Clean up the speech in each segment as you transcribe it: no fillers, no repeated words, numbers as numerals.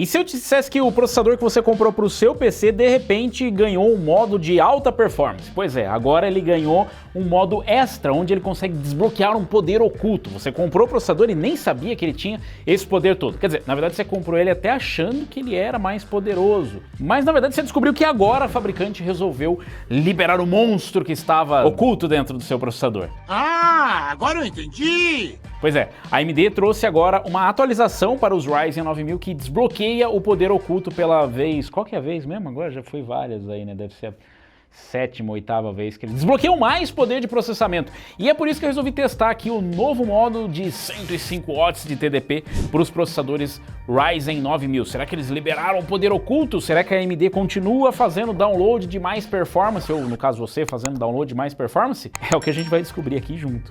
E se eu te dissesse que o processador que você comprou para o seu PC de repente ganhou um modo de alta performance? Pois é, agora ele ganhou um modo extra, onde ele consegue desbloquear um poder oculto. Você comprou o processador e nem sabia que ele tinha esse poder todo. Quer dizer, na verdade você comprou ele até achando que ele era mais poderoso. Mas na verdade você descobriu que agora a fabricante resolveu liberar o monstro que estava oculto dentro do seu processador. Ah, agora eu entendi! Pois é, a AMD trouxe agora uma atualização para os Ryzen 9000 que desbloqueia o poder oculto pela vez... Qual que é a vez mesmo? Agora já foi várias aí, né? Deve ser a sétima, oitava vez que ele desbloqueia mais poder de processamento. E é por isso que eu resolvi testar aqui o novo modo de 105 watts de TDP para os processadores Ryzen 9000. Será que eles liberaram o poder oculto? Será que a AMD continua fazendo download de mais performance? Ou, no caso, você fazendo download de mais performance? É o que a gente vai descobrir aqui junto.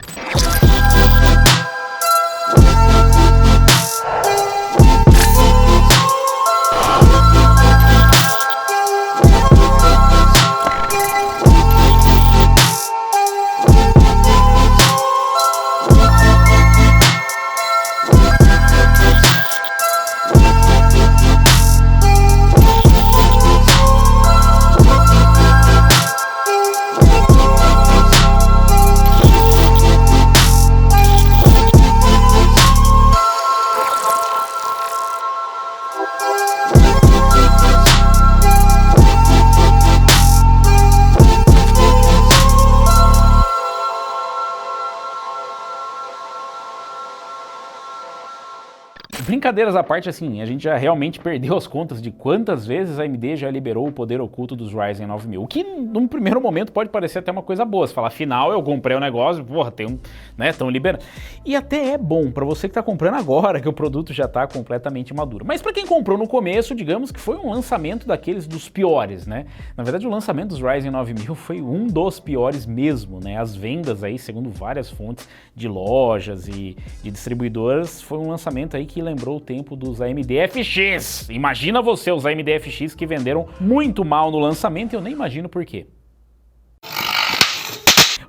Brincadeiras à parte, assim, a gente já realmente perdeu as contas de quantas vezes a AMD já liberou o poder oculto dos Ryzen 9000, o que num primeiro momento pode parecer até uma coisa boa, você fala, afinal eu comprei o negócio, porra, tem né, tão liberando. E até é bom pra você que tá comprando agora, que o produto já tá completamente maduro. Mas pra quem comprou no começo, digamos que foi um lançamento daqueles dos piores, né? Na verdade, o lançamento dos Ryzen 9000 foi um dos piores mesmo, né? As vendas aí, segundo várias fontes de lojas e de distribuidoras, foi um lançamento aí que lembrou o tempo dos AMD FX. Imagina você os AMD FX que venderam muito mal no lançamento e eu nem imagino por quê.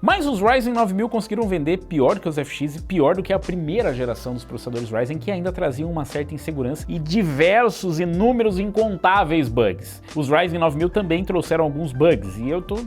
Mas os Ryzen 9000 conseguiram vender pior do que os FX e pior do que a primeira geração dos processadores Ryzen, que ainda traziam uma certa insegurança e diversos, inúmeros, incontáveis bugs. Os Ryzen 9000 também trouxeram alguns bugs e eu tô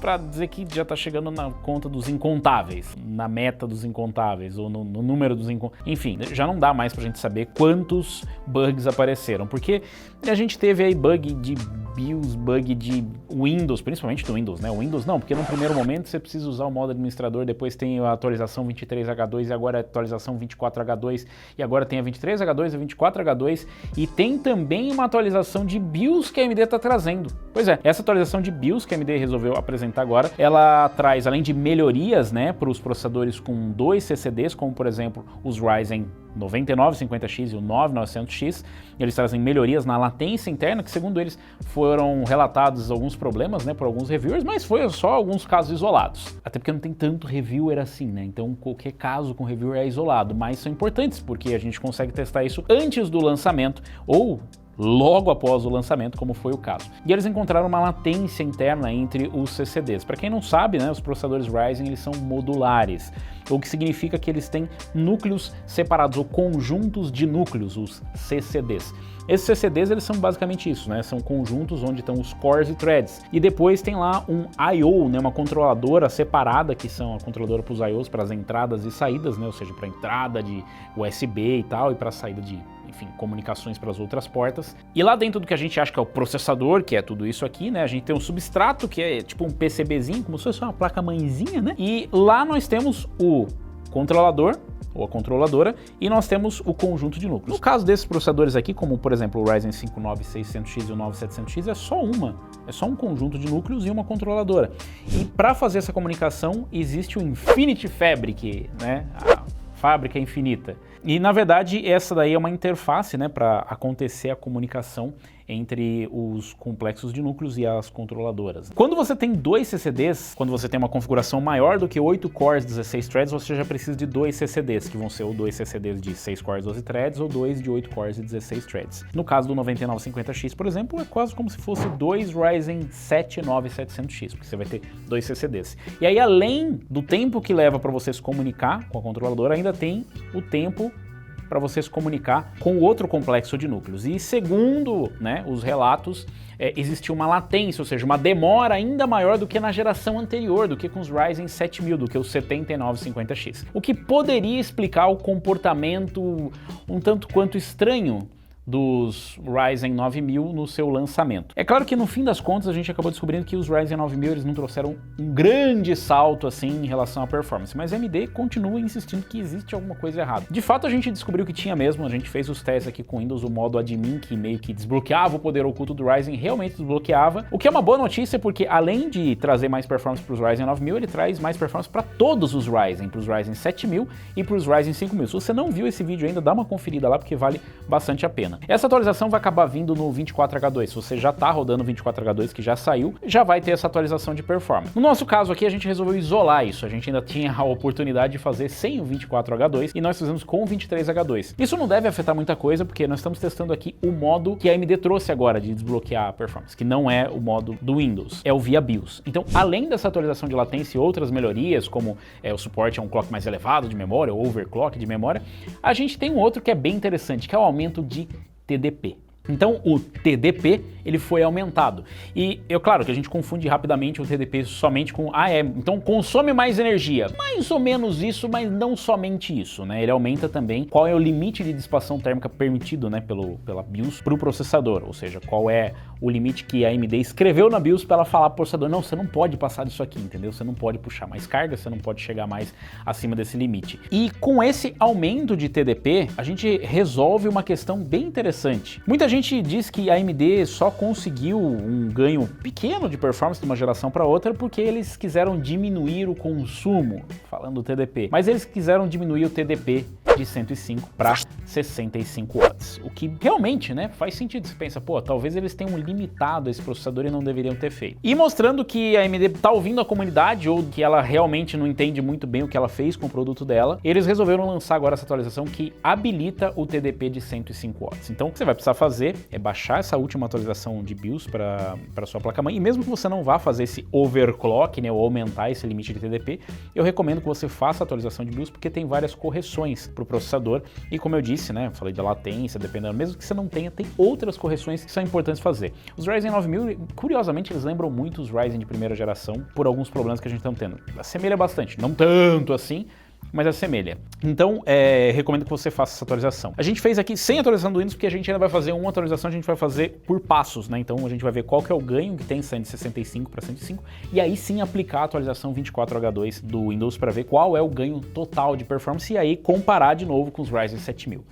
pra dizer que já tá chegando na conta dos incontáveis, na meta dos incontáveis, ou no número dos incontáveis. Enfim, já não dá mais pra gente saber quantos bugs apareceram, porque a gente teve aí bug de BIOS, bug de Windows, principalmente do Windows, né? O Windows não, porque no primeiro momento você precisa usar o modo administrador, depois tem a atualização 23H2 e agora a atualização 24H2 e agora tem a 23H2 e a 24H2 e tem também uma atualização de BIOS que a AMD tá trazendo. Pois é, essa atualização de BIOS que a AMD resolveu apresentar agora, ela traz, além de melhorias, né, para os processadores com 2 CCDs, como por exemplo os Ryzen 9950X e o 9900X, eles trazem melhorias na latência interna, que segundo eles foram relatados alguns problemas, né, por alguns reviewers, mas foi só alguns casos isolados. Até porque não tem tanto reviewer assim, né, então qualquer caso com reviewer é isolado, mas são importantes porque a gente consegue testar isso antes do lançamento ou logo após o lançamento, como foi o caso. E eles encontraram uma latência interna entre os CCDs. Para quem não sabe, né, os processadores Ryzen eles são modulares, o que significa que eles têm núcleos separados ou conjuntos de núcleos, os CCDs. Esses CCDs eles são basicamente isso, né? São conjuntos onde estão os cores e threads. E depois tem lá um I/O, né? Uma controladora separada, que são a controladora para os I/Os, para as entradas e saídas, né? Ou seja, para entrada de USB e tal, e para saída de, enfim, comunicações para as outras portas. E lá dentro do que a gente acha que é o processador, que é tudo isso aqui, né? A gente tem um substrato, que é tipo um PCBzinho, como se fosse uma placa-mãezinha, né? E lá nós temos o controlador, ou a controladora, e nós temos o conjunto de núcleos. No caso desses processadores aqui, como por exemplo o Ryzen 5 9600X e o 9700X, é só um conjunto de núcleos e uma controladora. E para fazer essa comunicação existe o Infinity Fabric, né? A fábrica infinita. E na verdade essa daí é uma interface, né, para acontecer a comunicação entre os complexos de núcleos e as controladoras. Quando você tem 2 CCDs, quando você tem uma configuração maior do que 8 cores, 16 threads, você já precisa de 2 CCDs, que vão ser ou 2 CCDs de 6 cores, 12 threads, ou 2 de 8 cores e 16 threads. No caso do 9950X, por exemplo, é quase como se fosse 2 Ryzen 7 9700X, porque você vai ter 2 CCDs. E aí, além do tempo que leva para você se comunicar com a controladora, ainda tem o tempo para você se comunicar com outro complexo de núcleos. E segundo, né, os relatos, existiu uma latência, ou seja, uma demora ainda maior do que na geração anterior, do que com os Ryzen 7000, do que os 7950X. O que poderia explicar o comportamento um tanto quanto estranho dos Ryzen 9000 no seu lançamento. É claro que no fim das contas a gente acabou descobrindo que os Ryzen 9000 eles não trouxeram um grande salto assim em relação à performance, mas a AMD continua insistindo que existe alguma coisa errada. De fato a gente descobriu que tinha mesmo, a gente fez os testes aqui com Windows, o modo admin que meio que desbloqueava o poder oculto do Ryzen, realmente desbloqueava, o que é uma boa notícia porque além de trazer mais performance para os Ryzen 9000, ele traz mais performance para todos os Ryzen, para os Ryzen 7000 e para os Ryzen 5000. Se você não viu esse vídeo ainda, dá uma conferida lá porque vale bastante a pena. Essa atualização vai acabar vindo no 24H2. Se você já está rodando o 24H2, que já saiu, já vai ter essa atualização de performance. No nosso caso aqui, a gente resolveu isolar isso. A gente ainda tinha a oportunidade de fazer sem o 24H2 e nós fizemos com o 23H2. Isso não deve afetar muita coisa, porque nós estamos testando aqui o modo que a AMD trouxe agora de desbloquear a performance, que não é o modo do Windows, é o via BIOS. Então, além dessa atualização de latência e outras melhorias, como o suporte a um clock mais elevado de memória, ou overclock de memória, a gente tem um outro que é bem interessante, que é o aumento de TDP. Então o TDP ele foi aumentado e claro que a gente confunde rapidamente o TDP somente com então consome mais energia, mais ou menos isso, mas não somente isso, né? Ele aumenta também qual é o limite de dissipação térmica permitido, né, pela BIOS para o processador, ou seja, qual é o limite que a AMD escreveu na BIOS para ela falar para o processador, não, você não pode passar disso aqui, entendeu? Você não pode puxar mais carga, você não pode chegar mais acima desse limite. E com esse aumento de TDP, a gente resolve uma questão bem interessante. Muita gente diz que a AMD só conseguiu um ganho pequeno de performance de uma geração para outra porque eles quiseram diminuir o consumo, falando do TDP, mas eles quiseram diminuir o TDP de 105 para 65 watts, o que realmente, né, faz sentido. Você pensa, pô, talvez eles tenham limitado esse processador e não deveriam ter feito. E mostrando que a AMD tá ouvindo a comunidade ou que ela realmente não entende muito bem o que ela fez com o produto dela, eles resolveram lançar agora essa atualização que habilita o TDP de 105 watts. Então, o que você vai precisar fazer é baixar essa última atualização de BIOS para sua placa-mãe, e mesmo que você não vá fazer esse overclock, né, ou aumentar esse limite de TDP, eu recomendo que você faça a atualização de BIOS porque tem várias correções para o processador e como eu disse, né, eu falei da latência, dependendo, mesmo que você não tenha, tem outras correções que são importantes fazer. Os Ryzen 9000, curiosamente, eles lembram muito os Ryzen de primeira geração por alguns problemas que a gente está tendo. Assemelha bastante, não tanto assim, mas assemelha. Então, recomendo que você faça essa atualização. A gente fez aqui sem atualização do Windows, porque a gente ainda vai fazer uma atualização, a gente vai fazer por passos, né? Então, a gente vai ver qual que é o ganho que tem saindo de 65 para 105, e aí sim aplicar a atualização 24H2 do Windows para ver qual é o ganho total de performance, e aí comparar de novo com os Ryzen 7000.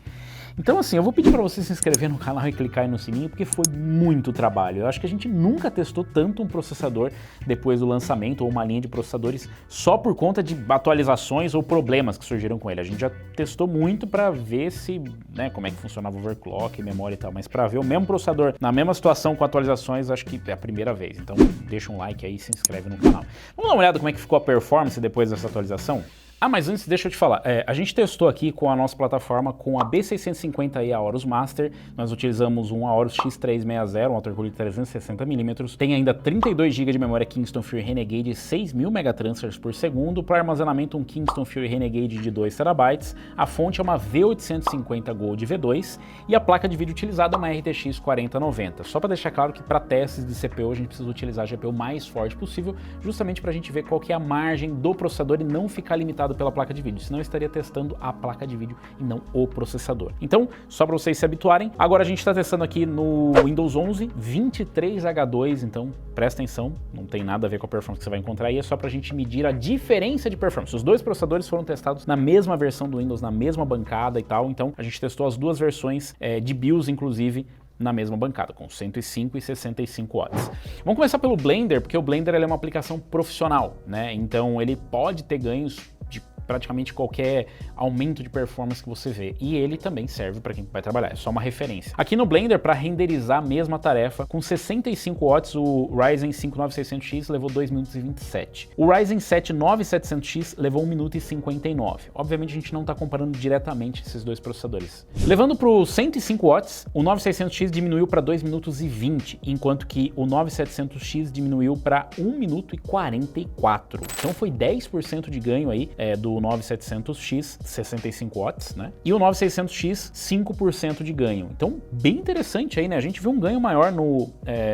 Então assim, eu vou pedir para você se inscrever no canal e clicar aí no sininho, porque foi muito trabalho. Eu acho que a gente nunca testou tanto um processador depois do lançamento, ou uma linha de processadores, só por conta de atualizações ou problemas que surgiram com ele. A gente já testou muito para ver se, né, como é que funcionava o overclock, memória e tal, mas para ver o mesmo processador na mesma situação com atualizações, acho que é a primeira vez. Então deixa um like aí e se inscreve no canal. Vamos dar uma olhada como é que ficou a performance depois dessa atualização? Ah, mas antes, deixa eu te falar, a gente testou aqui com a nossa plataforma com a B650 Aorus Master, nós utilizamos um Aorus X360, um water cooler de 360mm, tem ainda 32 GB de memória Kingston Fury Renegade 6.000 megatransfers por segundo, para armazenamento um Kingston Fury Renegade de 2 TB, a fonte é uma V850 Gold V2 e a placa de vídeo utilizada é uma RTX 4090. Só para deixar claro que para testes de CPU a gente precisa utilizar a GPU mais forte possível, justamente para a gente ver qual que é a margem do processador e não ficar limitado pela placa de vídeo, senão eu estaria testando a placa de vídeo e não o processador. Então, só para vocês se habituarem, agora a gente está testando aqui no Windows 11 23H2, então presta atenção, não tem nada a ver com a performance que você vai encontrar aí, é só para a gente medir a diferença de performance. Os dois processadores foram testados na mesma versão do Windows, na mesma bancada e tal, então a gente testou as duas versões de BIOS, inclusive, na mesma bancada, com 105 e 65 watts. Vamos começar pelo Blender, porque o Blender ele é uma aplicação profissional, né? Então ele pode ter ganhos de praticamente qualquer aumento de performance que você vê. E ele também serve para quem vai trabalhar, é só uma referência. Aqui no Blender, para renderizar a mesma tarefa, com 65 watts, o Ryzen 5 9600X levou 2 minutos e 27. O Ryzen 7 9700X levou 1 minuto e 59. Obviamente a gente não está comparando diretamente esses dois processadores. Levando para o 105 watts, o 9600X diminuiu para 2 minutos e 20, enquanto que o 9700X diminuiu para 1 minuto e 44. Então foi 10% de ganho aí do o 9700X, 65 watts, né? E o 9600X, 5% de ganho. Então, bem interessante aí, né? A gente viu um ganho maior no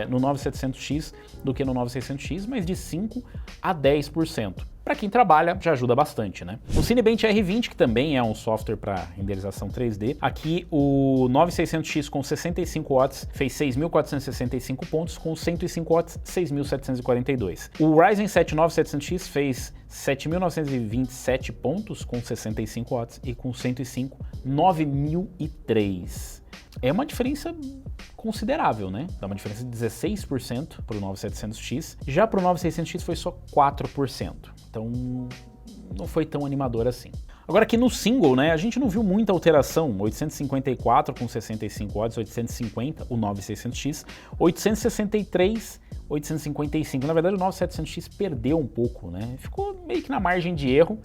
9700X do que no 9600X, mas de 5 a 10%. Para quem trabalha, já ajuda bastante, né? O Cinebench R20, que também é um software para renderização 3D, aqui o 9600X com 65 watts fez 6.465 pontos, com 105 watts, 6.742. O Ryzen 7 9700X fez 7.927 pontos com 65 watts e com 105, 9.003. É uma diferença considerável, né? Dá uma diferença de 16% para o 9700X. Já para o 9600X foi só 4%. Então, não foi tão animador assim. Agora aqui no single, né, a gente não viu muita alteração. 854 com 65 watts, 850, o 9600X, 863, 855. Na verdade, o 9700X perdeu um pouco, né? Ficou meio que na margem de erro.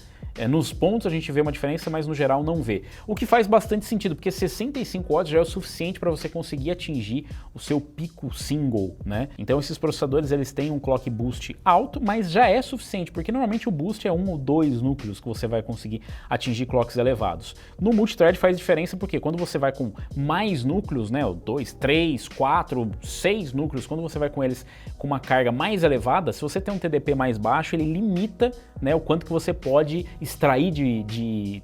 Nos pontos a gente vê uma diferença, mas no geral não vê. O que faz bastante sentido, porque 65 watts já é o suficiente para você conseguir atingir o seu pico single, né? Então esses processadores eles têm um clock boost alto, mas já é suficiente, porque normalmente o boost é 1 ou 2 núcleos que você vai conseguir atingir clocks elevados. No multithread faz diferença porque quando você vai com mais núcleos, né, 2, 3, 4, 6 núcleos, quando você vai com eles com uma carga mais elevada, se você tem um TDP mais baixo, ele limita, né, o quanto que você pode extrair de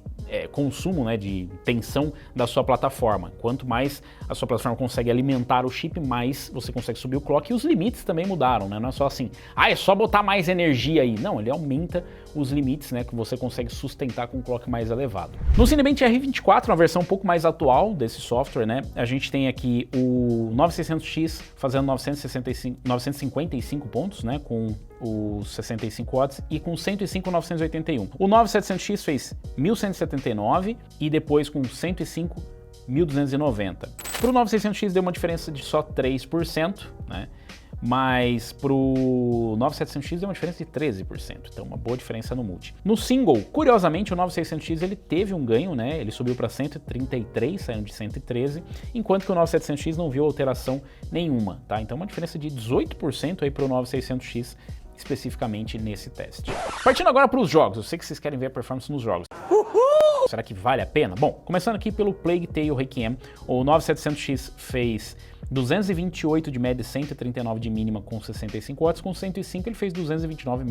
consumo, né, de tensão da sua plataforma. Quanto mais a sua plataforma consegue alimentar o chip, mais você consegue subir o clock, e os limites também mudaram, né? Não é só assim, é só botar mais energia aí. Não, ele aumenta os limites, né, que você consegue sustentar com um clock mais elevado. No Cinebench R24, uma versão um pouco mais atual desse software, né, a gente tem aqui o 9600X fazendo 955 pontos, né, com os 65 watts e com 105, 981. O 9700X fez 1179 e depois com 105, 1290. Para o 9600X deu uma diferença de só 3%, né? Mas pro 9700X deu uma diferença de 13%, então uma boa diferença no multi. No single, curiosamente, o 9600X ele teve um ganho, né? Ele subiu para 133, saindo de 113, enquanto que o 9700X não viu alteração nenhuma, tá? Então uma diferença de 18% aí pro 9600X especificamente nesse teste. Partindo agora para os jogos, eu sei que vocês querem ver a performance nos jogos. Será que vale a pena? Bom, começando aqui pelo Plague Tale Requiem, o 9700X fez 228 de média e 139 de mínima com 65 watts, com 105 ele fez 229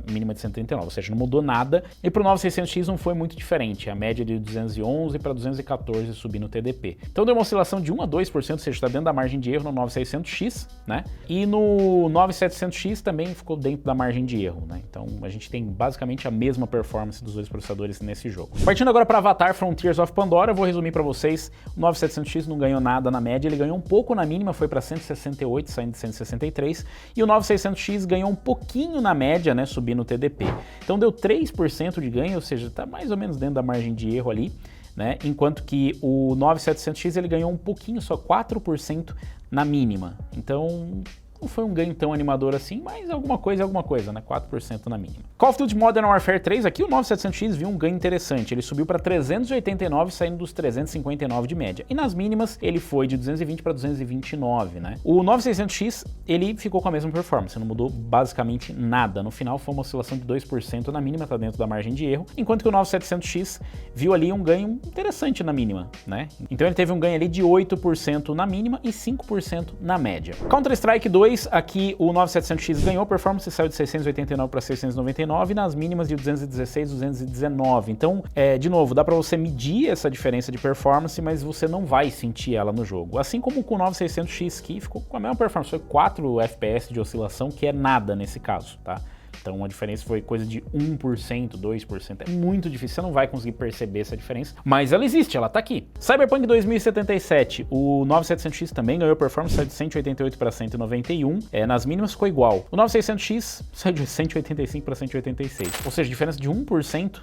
mínima de 139, ou seja, não mudou nada. E para o 9600X não foi muito diferente, a média de 211 para 214 subir no TDP. Então deu uma oscilação de 1 a 2%, ou seja, está dentro da margem de erro no 9600X, né? E no 9700X também ficou dentro da margem de erro, né? Então a gente tem basicamente a mesma performance dos dois processadores nesse jogo. Partindo agora para Avatar Frontiers of Pandora, eu vou resumir para vocês. O 9700X não ganhou nada na média, ele ganhou um pouco na mínima, foi para 168, saindo de 163, e o 9600X ganhou um pouquinho na média, né, subindo o TDP. Então deu 3% de ganho, ou seja, está mais ou menos dentro da margem de erro ali, né, enquanto que o 9700X ele ganhou um pouquinho, só 4% na mínima. Então não foi um ganho tão animador assim, mas alguma coisa é alguma coisa, né? 4% na mínima. Call of Duty Modern Warfare 3, aqui o 9700X viu um ganho interessante. Ele subiu para 389, saindo dos 359 de média. E nas mínimas, ele foi de 220 para 229, né? O 9600X, ele ficou com a mesma performance, não mudou basicamente nada. No final, foi uma oscilação de 2% na mínima, tá dentro da margem de erro, enquanto que o 9700X viu ali um ganho interessante na mínima, né? Então ele teve um ganho ali de 8% na mínima e 5% na média. Counter-Strike 2, aqui o 9700X ganhou performance, saiu de 689 para 699, nas mínimas de 216, 219. Então, de novo, dá para você medir essa diferença de performance, mas você não vai sentir ela no jogo. Assim como com o 9600X, que ficou com a mesma performance, foi 4 FPS de oscilação, que é nada nesse caso, tá? Então a diferença foi coisa de 1%, 2%. É muito difícil, você não vai conseguir perceber essa diferença, mas ela existe, ela tá aqui. Cyberpunk 2077, o 9700X também ganhou performance, saiu de 188 para 191, nas mínimas ficou igual. O 9600X saiu de 185 para 186, ou seja, diferença de 1%.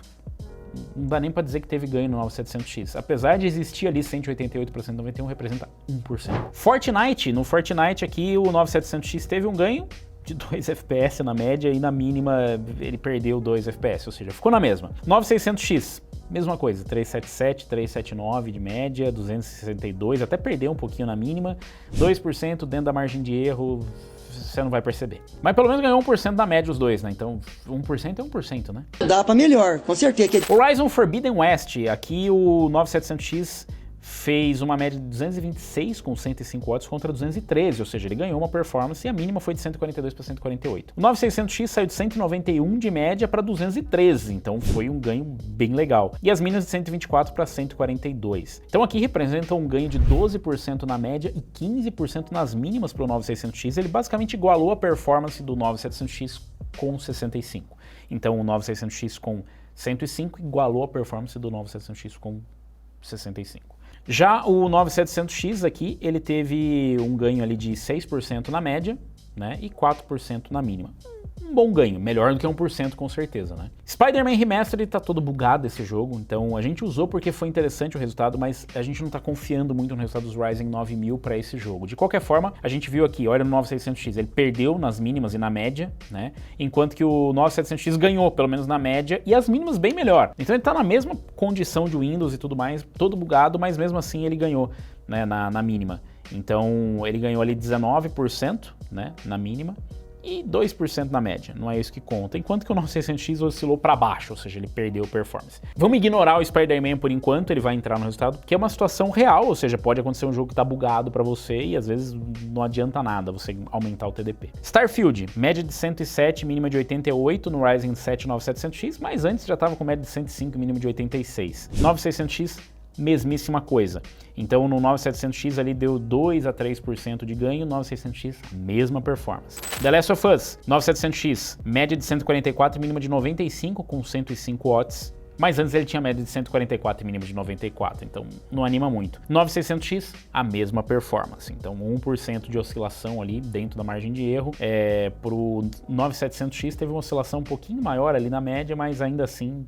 Não dá nem para dizer que teve ganho no 9700X. Apesar de existir ali 188 para 191, representa 1%. Fortnite, no Fortnite aqui o 9700X teve um ganho de 2 FPS na média e na mínima ele perdeu 2 FPS, ou seja, ficou na mesma. 9600X mesma coisa, 377, 379 de média, 262, até perdeu um pouquinho na mínima, 2% dentro da margem de erro, você não vai perceber. Mas pelo menos ganhou 1% da média os dois, né? Então 1% é 1%, né? Dá pra melhor, com certeza. Horizon Forbidden West, aqui o 9700X fez uma média de 226 com 105 watts contra 213, ou seja, ele ganhou uma performance e a mínima foi de 142 para 148. O 9600X saiu de 191 de média para 213, então foi um ganho bem legal. E as mínimas de 124 para 142. Então aqui representa um ganho de 12% na média e 15% nas mínimas para o 9600X. Ele basicamente igualou a performance do 9700X com 65. Então o 9600X com 105 igualou a performance do 9700X com 65. Já o 9700X aqui, ele teve um ganho ali de 6% na média, né, e 4% na mínima. Um bom ganho, melhor do que 1% com certeza, né? Spider-Man Remastered tá todo bugado esse jogo, então a gente usou porque foi interessante o resultado, mas a gente não tá confiando muito no resultado dos Ryzen 9000 para esse jogo. De qualquer forma, a gente viu aqui, olha no 9600X, ele perdeu nas mínimas e na média, né? Enquanto que o 9700X ganhou, pelo menos na média, e as mínimas bem melhor. Então ele tá na mesma condição de Windows e tudo mais, todo bugado, mas mesmo assim ele ganhou, né, na mínima. Então ele ganhou ali 19%, né, na mínima, e 2% na média, não é isso que conta, enquanto que o 9600X oscilou para baixo, ou seja, ele perdeu performance. Vamos ignorar o Spider-Man por enquanto, ele vai entrar no resultado, porque é uma situação real, ou seja, pode acontecer um jogo que tá bugado para você e às vezes não adianta nada você aumentar o TDP. Starfield, média de 107, mínima de 88 no Ryzen 7 9700X, mas antes já tava com média de 105, mínima de 86. 9600X, mesmíssima coisa. Então no 9700X ali deu 2 a 3% de ganho, 9600X, mesma performance. The Last of Us, 9700X, média de 144 e mínima de 95 com 105 watts. Mas antes ele tinha média de 144 e mínima de 94, então não anima muito. 9600X, a mesma performance, então 1% de oscilação ali dentro da margem de erro. Pro 9700X teve uma oscilação um pouquinho maior ali na média, mas ainda assim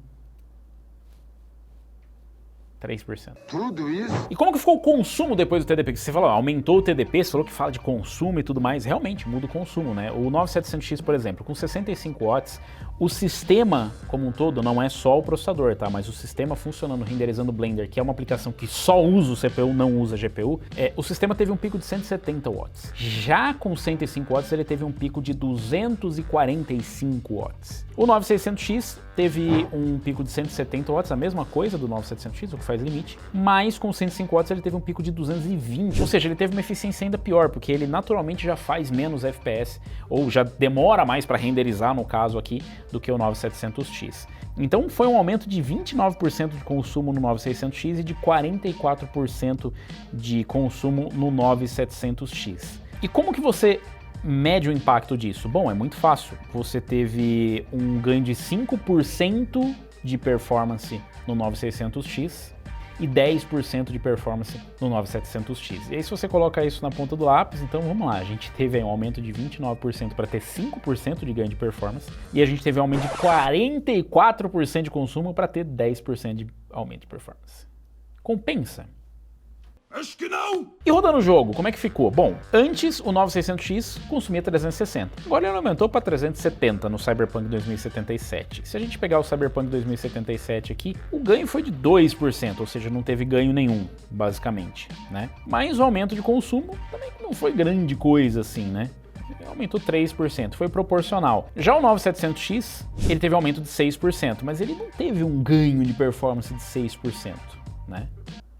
3%. Tudo isso? E como que ficou o consumo depois do TDP? Que você falou, aumentou o TDP, você falou que fala de consumo e tudo mais, realmente muda o consumo, né? O 9700X, por exemplo, com 65 watts, o sistema como um todo, não é só o processador, tá? Mas o sistema funcionando, renderizando o Blender, que é uma aplicação que só usa o CPU, não usa GPU, o sistema teve um pico de 170 watts. Já com 105 watts, ele teve um pico de 245 watts. O 9600X teve um pico de 170 watts, a mesma coisa do 9700X, o que faz limite, mas com 105 watts ele teve um pico de 220, ou seja, ele teve uma eficiência ainda pior, porque ele naturalmente já faz menos FPS, ou já demora mais para renderizar, no caso aqui, do que o 9700X. Então foi um aumento de 29% de consumo no 9600X e de 44% de consumo no 9700X. E como que você mede o impacto disso? Bom, é muito fácil. Você teve um ganho de 5% de performance no 9600X e 10% de performance no 9700X. E aí se você coloca isso na ponta do lápis, então vamos lá, a gente teve aí um aumento de 29% para ter 5% de ganho de performance e a gente teve um aumento de 44% de consumo para ter 10% de aumento de performance. Compensa? Acho que não! E rodando o jogo, como é que ficou? Bom, antes o 9600X consumia 360, agora ele aumentou para 370 no Cyberpunk 2077. Se a gente pegar o Cyberpunk 2077 aqui, o ganho foi de 2%, ou seja, não teve ganho nenhum, basicamente, né? Mas o aumento de consumo também não foi grande coisa assim, né? Aumentou 3%, foi proporcional. Já o 9700X, ele teve aumento de 6%, mas ele não teve um ganho de performance de 6%, né?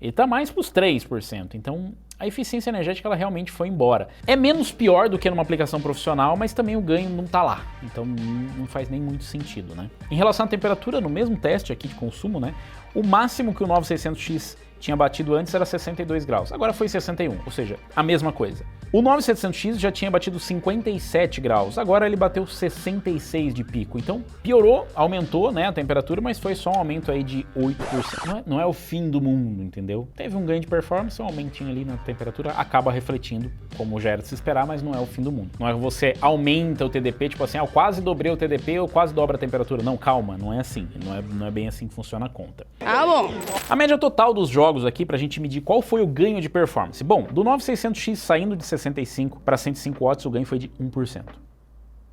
Ele tá mais para os 3%, então a eficiência energética ela realmente foi embora. É menos pior do que numa aplicação profissional, mas também o ganho não tá lá, então não faz nem muito sentido, né? Em relação à temperatura, no mesmo teste aqui de consumo, né, o máximo que o 9600X tinha batido antes era 62 graus, agora foi 61, ou seja, a mesma coisa. O 9700X já tinha batido 57 graus, agora ele bateu 66 de pico, então piorou, aumentou, né, a temperatura, mas foi só um aumento aí de 8%. Não é o fim do mundo, entendeu? Teve um ganho de performance, um aumentinho ali na temperatura, acaba refletindo, como já era de se esperar, mas não é o fim do mundo. Não é que você aumenta o TDP, tipo assim, eu quase dobrei o TDP, eu quase dobro a temperatura. Não, calma, não é assim, não é bem assim que funciona a conta. Ah, bom. A média total dos jogos aqui, pra gente medir qual foi o ganho de performance. Bom, do 9600X saindo de 65 para 105 watts, o ganho foi de 1%.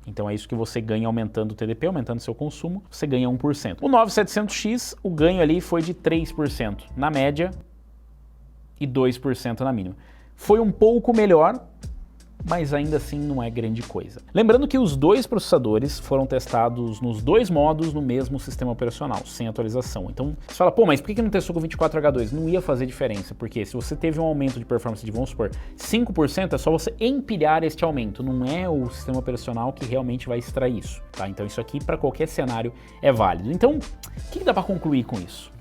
Então é isso que você ganha aumentando o TDP, aumentando seu consumo, você ganha 1%. O 9700X, o ganho ali foi de 3% na média e 2% na mínima. Foi um pouco melhor, mas ainda assim não é grande coisa. Lembrando que os dois processadores foram testados nos dois modos no mesmo sistema operacional, sem atualização. Então você fala, pô, mas por que não testou com 24H2? Não ia fazer diferença, porque se você teve um aumento de performance de, vamos supor, 5%, é só você empilhar este aumento, não é o sistema operacional que realmente vai extrair isso, tá? Então isso aqui para qualquer cenário é válido. Então, o que dá para concluir com isso?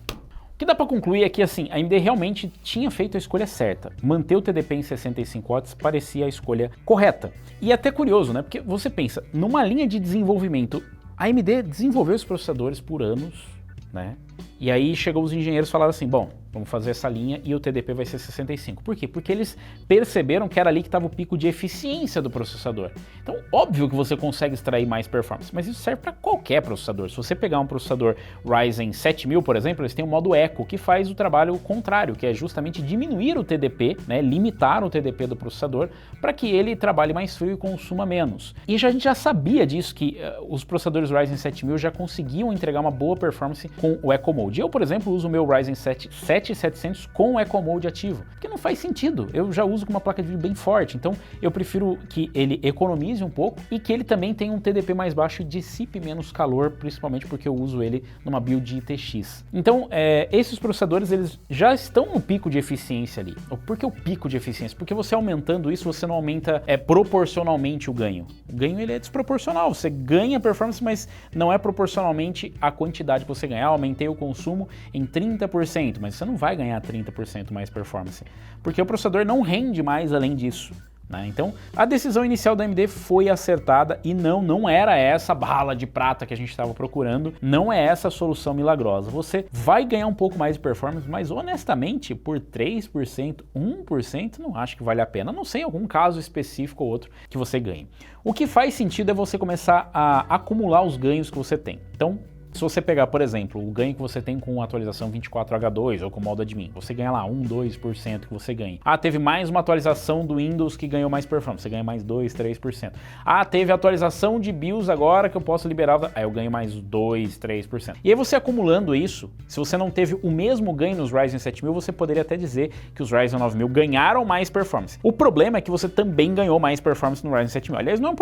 O que dá para concluir é que assim, a AMD realmente tinha feito a escolha certa. Manter o TDP em 65 watts parecia a escolha correta. E é até curioso, né? Porque você pensa, numa linha de desenvolvimento, a AMD desenvolveu os processadores por anos, né? E aí chegou os engenheiros e falaram assim, bom, vamos fazer essa linha e o TDP vai ser 65. Por quê? Porque eles perceberam que era ali que estava o pico de eficiência do processador. Então, óbvio que você consegue extrair mais performance, mas isso serve para qualquer processador. Se você pegar um processador Ryzen 7000, por exemplo, eles têm o modo Eco, que faz o trabalho contrário, que é justamente diminuir o TDP, né, limitar o TDP do processador, para que ele trabalhe mais frio e consuma menos. E a gente já sabia disso, que os processadores Ryzen 7000 já conseguiam entregar uma boa performance com o Eco Mode. Eu, por exemplo, uso o meu Ryzen 7700 com o Eco Mode ativo, porque não faz sentido, eu já uso com uma placa de vídeo bem forte, então eu prefiro que ele economize um pouco e que ele também tenha um TDP mais baixo e dissipe menos calor, principalmente porque eu uso ele numa build ITX. Então, esses processadores, eles já estão no pico de eficiência ali. Por que o pico de eficiência? Porque você aumentando isso, você não aumenta proporcionalmente o ganho. O ganho, ele é desproporcional, você ganha performance, mas não é proporcionalmente à quantidade que você ganha. Aumentei o consumo em 30%, mas você não vai ganhar 30% mais performance, porque o processador não rende mais além disso, né? Então, a decisão inicial da AMD foi acertada e não era essa bala de prata que a gente estava procurando, não é essa a solução milagrosa. Você vai ganhar um pouco mais de performance, mas honestamente, por 3%, 1%, não acho que vale a pena, a não sei em algum caso específico ou outro que você ganhe. O que faz sentido é você começar a acumular os ganhos que você tem. Então, se você pegar, por exemplo, o ganho que você tem com a atualização 24H2 ou com o modo admin, você ganha lá 1, 2% que você ganha. Ah, teve mais uma atualização do Windows que ganhou mais performance, você ganha mais 2, 3%. Ah, teve atualização de BIOS agora que eu posso liberar, aí eu ganho mais 2, 3%. E aí você acumulando isso, se você não teve o mesmo ganho nos Ryzen 7000, você poderia até dizer que os Ryzen 9000 ganharam mais performance. O problema é que você também ganhou mais performance no Ryzen 7000. Aliás, não é um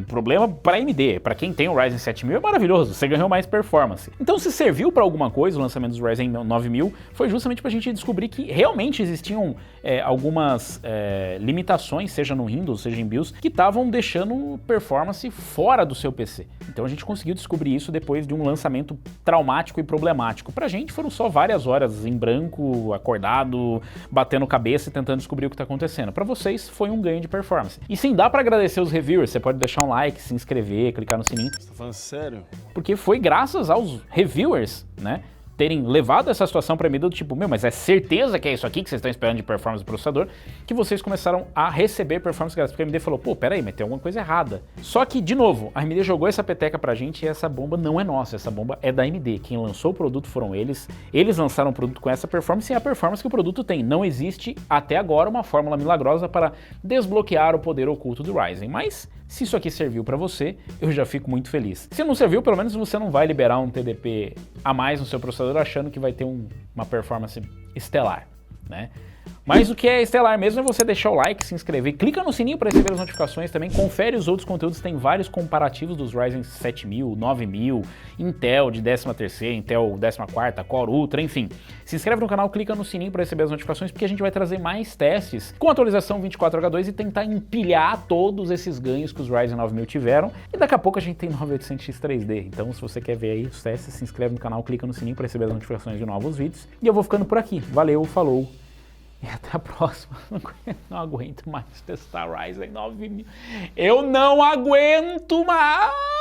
problema para AMD, para quem tem o Ryzen 7000 é maravilhoso, você ganhou mais performance. Então, se serviu para alguma coisa o lançamento dos Ryzen 9000, foi justamente para a gente descobrir que realmente existiam algumas limitações, seja no Windows, seja em BIOS, que estavam deixando performance fora do seu PC. Então a gente conseguiu descobrir isso depois de um lançamento traumático e problemático. Pra gente foram só várias horas em branco, acordado, batendo cabeça e tentando descobrir o que está acontecendo. Para vocês foi um ganho de performance. E sim, dá para agradecer os reviewers, você pode deixar um like, se inscrever, clicar no sininho. Você tá falando sério? Porque foi graças aos reviewers, né, terem levado essa situação para mim do tipo, mas é certeza que é isso aqui que vocês estão esperando de performance do processador, que vocês começaram a receber performance grátis, porque a AMD falou, pô, peraí, mas tem alguma coisa errada. Só que, de novo, a AMD jogou essa peteca pra gente e essa bomba não é nossa, essa bomba é da AMD. Quem lançou o produto foram eles lançaram o produto com essa performance e é a performance que o produto tem. Não existe, até agora, uma fórmula milagrosa para desbloquear o poder oculto do Ryzen, mas se isso aqui serviu para você, eu já fico muito feliz. Se não serviu, pelo menos você não vai liberar um TDP a mais no seu processador achando que vai ter uma performance estelar, né? Mas o que é estelar mesmo é você deixar o like, se inscrever, clica no sininho para receber as notificações também, confere os outros conteúdos, tem vários comparativos dos Ryzen 7000, 9000, Intel de 13ª, Intel 14ª, Core Ultra, enfim. Se inscreve no canal, clica no sininho para receber as notificações, porque a gente vai trazer mais testes com atualização 24H2 e tentar empilhar todos esses ganhos que os Ryzen 9000 tiveram. E daqui a pouco a gente tem 9800X 3D, então se você quer ver aí os testes, se inscreve no canal, clica no sininho para receber as notificações de novos vídeos. E eu vou ficando por aqui. Valeu, falou! E até a próxima. Não aguento mais testar Ryzen 9000. Eu não aguento mais!